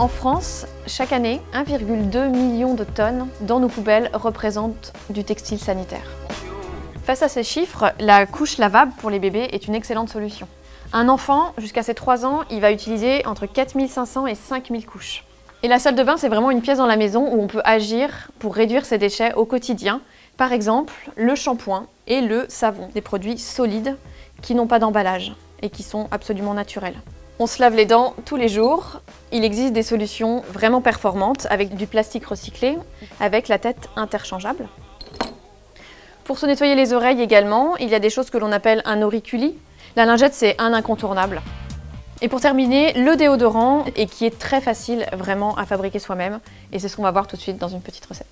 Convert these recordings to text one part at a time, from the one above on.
En France, chaque année, 1,2 million de tonnes dans nos poubelles représentent du textile sanitaire. Face à ces chiffres, la couche lavable pour les bébés est une excellente solution. Un enfant, jusqu'à ses 3 ans, il va utiliser entre 4500 et 5000 couches. Et la salle de bain, c'est vraiment une pièce dans la maison où on peut agir pour réduire ses déchets au quotidien. Par exemple, le shampoing et le savon, des produits solides qui n'ont pas d'emballage et qui sont absolument naturels. On se lave les dents tous les jours. Il existe des solutions vraiment performantes avec du plastique recyclé, avec la tête interchangeable. Pour se nettoyer les oreilles également, il y a des choses que l'on appelle un auriculi. La lingette, c'est un incontournable. Et pour terminer, le déodorant, et qui est très facile vraiment à fabriquer soi-même. Et c'est ce qu'on va voir tout de suite dans une petite recette.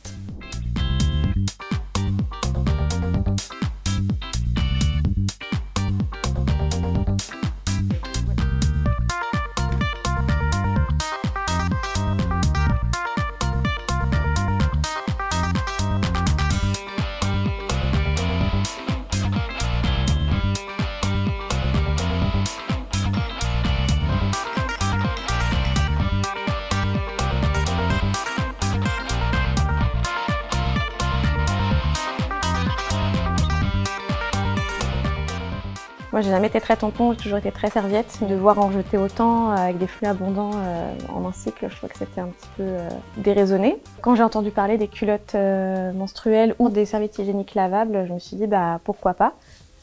Moi, j'ai jamais été très tampon, j'ai toujours été très serviette. Devoir en jeter autant avec des flux abondants en un cycle, je trouve que c'était un petit peu déraisonné. Quand j'ai entendu parler des culottes menstruelles ou des serviettes hygiéniques lavables, je me suis dit pourquoi pas.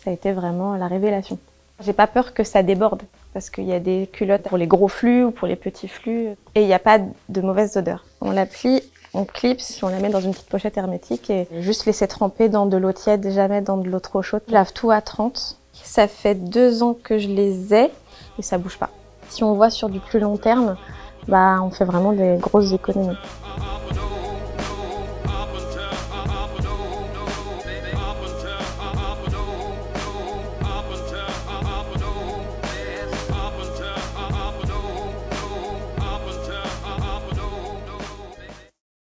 Ça a été vraiment la révélation. J'ai pas peur que ça déborde parce qu'il y a des culottes pour les gros flux ou pour les petits flux et il n'y a pas de mauvaise odeur. On la plie, on clipse, on la met dans une petite pochette hermétique et juste laisser tremper dans de l'eau tiède, jamais dans de l'eau trop chaude. Je lave tout à 30. Ça fait 2 ans que je les ai et ça bouge pas. Si on voit sur du plus long terme, on fait vraiment des grosses économies.